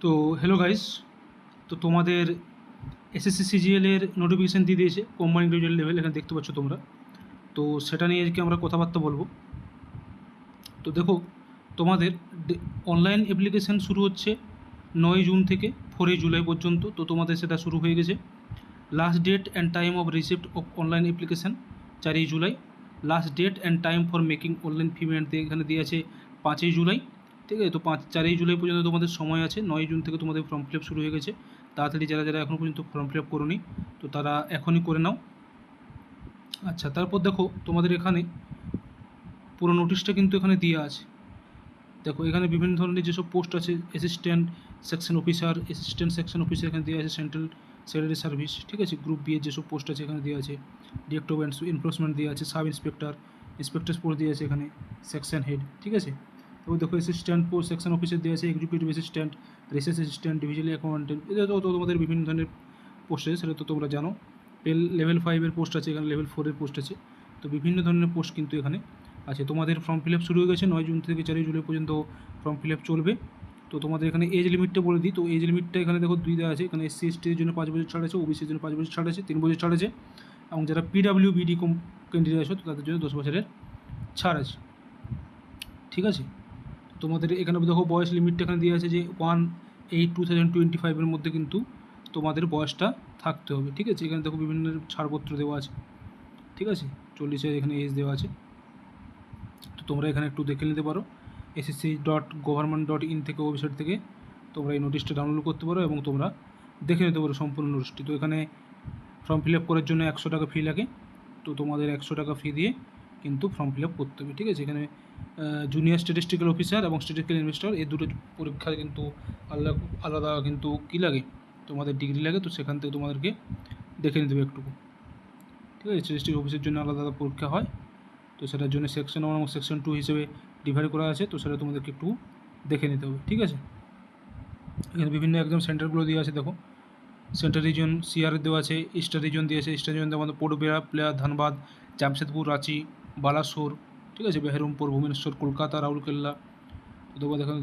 তো hello guys, তো তোমাদের এসএসসি সিজিএল এর নোটিফিকেশান দিয়ে দিয়েছে কোম্পানি গ্রাজুয়েট লেভেল, এখানে দেখতে পাচ্ছ তোমরা। তো সেটা নিয়ে আজকে আমরা কথাবার্তা বলবো। তো দেখো, তোমাদের অনলাইন অ্যাপ্লিকেশান শুরু হচ্ছে 9 জুন থেকে 4 জুলাই পর্যন্ত। তো তোমাদের সেটা শুরু হয়ে গেছে। Last date and time of receipt of online application 4 জুলাই। Last date and time for making online payment এখানে দিয়ে আছে 5 জুলাই। ঠিক আছে, তো 4 জুলাই পর্যন্ত তোমাদের সময় আছে। 9 জুন থেকে তোমাদের ফর্ম ফিল আপ শুরু হয়ে গেছে। তাড়াতাড়ি যারা যারা এখনও পর্যন্ত ফর্ম ফিল আপ করোনি, তো তারা এখনই করে নাও। আচ্ছা, তারপর দেখো তোমাদের এখানে পুরো নোটিশটা কিন্তু এখানে দেওয়া আছে। দেখো এখানে বিভিন্ন ধরনের যেসব পোস্ট আছে, assistant section officer, assistant section officer এখানে দেওয়া আছে, সেন্ট্রাল সেক্রেটারি সার্ভিস। ঠিক আছে, গ্রুপ বি এর যেসব পোস্ট আছে এখানে দেওয়া আছে। ডিরেক্টর অফ এনফোর্সমেন্ট দেওয়া আছে, সাব ইন্সপেক্টর, ইন্সপেক্টর পোস্ট দেওয়া আছে এখানে, সেকশন হেড। ঠিক আছে, তারপর দেখো অ্যাসিস্ট্যান্ট পোস্ট সেকশন অফিসার দেওয়া আছে, executive assistant, research assistant, divisional accountant. এটা তো তোমাদের বিভিন্ন ধরনের পোস্ট আছে, সেটা তো তোমরা জানো। লেভেল 5-এর পোস্ট আছে এখানে, লেভেল 4-এর পোস্ট আছে। তো বিভিন্ন ধরনের পোস্ট কিন্তু এখানে আছে। তোমাদের ফর্ম ফিল আপ শুরু হয়ে গেছে 9 জুন থেকে 4 জুলাই পর্যন্ত ফর্ম ফিল আপ চলবে। তো তোমাদের এখানে এজ লিমিটটা বলে দিই। তো এজ লিমিটটা এখানে দেখো 2 দেওয়া আছে। এখানে এসসি এসটির জন্য 5 বছর ছাড় আছে, ওবিসির জন্য 5 বছর ছাড় আছে, 3 বছর ছাড় আছে, এবং যারা পিডাব্লিউবিডি ক্যান্ডিডেট আছে তো তাদের জন্য 10 বছরের ছাড় আছে। ঠিক আছে, তোমাদের এখানে দেখো বয়স লিমিটটা এখানে দেওয়া আছে যে 1/8/2025-এর মধ্যে কিন্তু তোমাদের বয়সটা থাকতে হবে। ঠিক আছে, এখানে দেখো বিভিন্ন ছাড়পত্র দেওয়া আছে। ঠিক আছে, 40-এর এখানে এজ দেওয়া আছে। তো তোমরা এখানে একটু দেখে নিতে পারো, ssc.government.in থেকে, ওয়েবসাইট থেকে তোমরা এই নোটিশটা ডাউনলোড করতে পারো এবং তোমরা দেখে নিতে পারো সম্পূর্ণ নোটিশটি। তো এখানে ফর্ম ফিল আপ করার জন্য 100 টাকা ফি লাগে। তো তোমাদের 100 টাকা ফি দিয়ে কিন্তু ফর্ম ফিল আপ করতে হবে। ঠিক আছে, এখানে জুনিয়র স্ট্যাটিস্টিক্যাল অফিসার এবং স্ট্যাটিস্টিক্যাল ইনভেস্টর এই দুটো পরীক্ষার কিন্তু আলাদা আলাদা কিন্তু কী লাগে, তোমাদের ডিগ্রি লাগে। তো সেখান থেকে তোমাদেরকে দেখে নিতে হবে একটুকু। ঠিক আছে, স্ট্যাটিস্টিক্যাল অফিসের জন্য আলাদা আলাদা পরীক্ষা হয়। তো সেটার জন্য সেকশন 1 এবং সেকশন 2 হিসেবে ডিভাইড করা আছে। তো সেটা তোমাদেরকে একটু দেখে নিতে হবে। ঠিক আছে, এখানে বিভিন্ন এক্সাম সেন্টারগুলো দেওয়া আছে। দেখো সেন্ট্রাল রিজন সিআর দেওয়া আছে, ইস্টার রিজন দিয়েছে। ইস্টার রিজন আমাদের পোর্টবেড়া, প্লেয়ার, ধানবাদ, জামশেদপুর, রাঁচি, বালাসোর। ঠিক আছে, বেহরমপুর, ভুবনেশ্বর, কলকাতা, রাউরকেল্লা। তো এখানে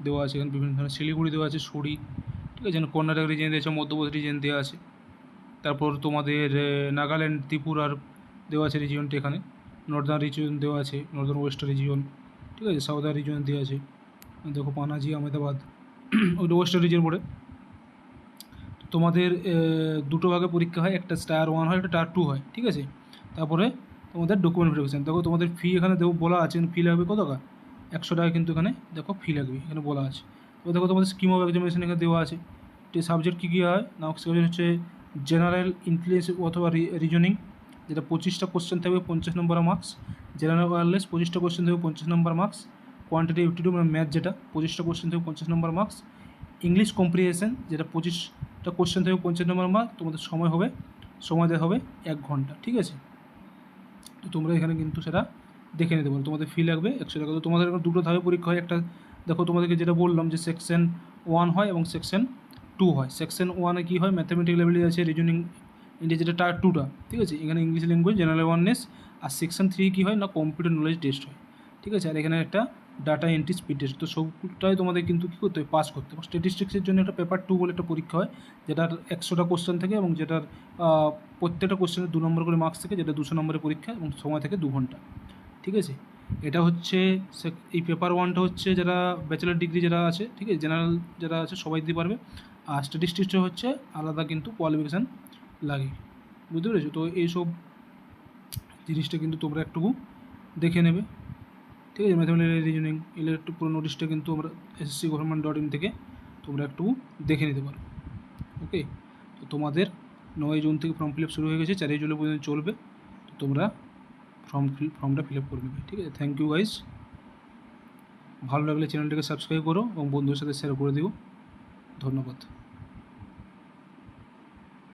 দেওয়া আছে। এখানে বিভিন্ন ধরনের শিলিগুড়ি দেওয়া আছে, সুরি। ঠিক আছে, এখানে কর্ণাটক রিজন দিয়েছে, মধ্যপ্রদেশ রিজন দেওয়া আছে। তারপর তোমাদের নাগাল্যান্ড, ত্রিপুরার দেওয়া আছে রিজিয়নটি এখানে। নর্দার্ন রিজিয়ন দেওয়া আছে, নর্দার্ন ওয়েস্টার্ন রিজিয়ন। ঠিক আছে, সাউদার্ন রিজিয়ন দেওয়া আছে। দেখো পানাজি, আহমেদাবাদ, ওইটা ওয়েস্টার্ন রিজিয়ন পড়ে। তোমাদের দুটো ভাগে পরীক্ষা হয়, একটা টায়ার 1 হয়, একটা টায়ার 2 হয়। ঠিক আছে, তারপরে তোমাদের ডকুমেন্ট ভেরিফিকেশান। দেখো তোমাদের ফি এখানে বলা আছে, ফি লাগবে কত টাকা, 100 টাকা কিন্তু এখানে দেখো ফি লাগবে, এখানে বলা আছে। তো দেখো তোমাদের স্কিম অফ এক্সামিনেশন এখানে দেওয়া আছে। সাবজেক্ট কী কী হয় না, সাবজেক্ট হচ্ছে জেনারেল ইন্টেলিজেন্স অথবা রিজনিং, যেটা 25টা কোশ্চেন থাকবে, 50 নম্বর মার্কস। জেনারেল ওয়ারলেস 25টা কোশ্চেন থাকবে, 50 নম্বর মার্কস। কোয়ান্টিটি এপ্টিটিউড মানে ম্যাথ, যেটা 25টা কোশ্চেন থাকবে, 50 নম্বর মার্কস। ইংলিশ কম্প্রিহেনশন, যেটা 25টা কোশ্চেন থাকবে, 50 নম্বর মার্ক। তোমাদের সময় দেওয়া হবে 1 ঘন্টা। ঠিক আছে, তো তোমরা এখানে কিন্তু সেটা দেখে নিতে পারো। তোমাদের ফি লাগবে 100 টাকা। তো তোমাদের দুটো ধাপে পরীক্ষা হয়। একটা দেখো তোমাদেরকে যেটা বললাম যে সেকশন 1 হয় এবং সেকশন 2 হয়। সেকশন 1-এ কী হয়, ম্যাথামেটিক্যাল লেভেলে আছে, রিজনিং, ইন্ডিয়া, যেটা টায়ার 2টা। ঠিক আছে, এখানে ইংলিশ ল্যাঙ্গুয়েজ, জেনারেল অ্যাওয়ারনেস। আর সেকশন 3 কী হয় না, কম্পিউটার নলেজ টেস্ট হয়। ঠিক আছে, আর এখানে একটা ডাটা এন্ট্রি স্পিড টেস্ট। তো সবটাই তোমাদের কিন্তু কী করতে হবে, পাস করতে হবে। স্ট্যাটিস্টিক্সের জন্য একটা পেপার 2 বলে একটা পরীক্ষা হয়, যেটার 100টা কোশ্চেন থাকে এবং যেটার প্রত্যেকটা কোশ্চেনের 2 নম্বর করে মার্কস থাকে, যেটা 200 নম্বরের পরীক্ষা এবং সময় থাকে 2 ঘন্টা। ঠিক আছে, এটা হচ্ছে এই পেপার 1টা হচ্ছে যারা ব্যাচেলার ডিগ্রি যারা আছে, ঠিক আছে, জেনারেল যারা আছে সবাই দিতে পারবে। আর স্ট্যাটিস্টিক্সটা হচ্ছে আলাদা কিন্তু কোয়ালিফিকেশান লাগে, বুঝতে পেরেছো? তো এইসব জিনিসটা কিন্তু তোমরা একটু দেখে নেবে। ঠিক আছে, ম্যাথামেটিক্যাল রিজনিং এগুলো একটু পুরো নোটিশটা কিন্তু আমরা ssc.government.in থেকে তোমরা একটু দেখে নিতে পারো। ওকে, তো তোমাদের 9 জুন থেকে ফর্ম ফিল আপ শুরু হয়ে গেছে, 4 জুলাই পর্যন্ত চলবে। তো তোমরা ফর্মটা ফিল আপ করে নেবে। ঠিক আছে, থ্যাংক ইউ গাইস। ভালো লাগলে চ্যানেলটাকে সাবস্ক্রাইব করো এবং বন্ধুদের সাথে শেয়ার করে দিও। ধন্যবাদ।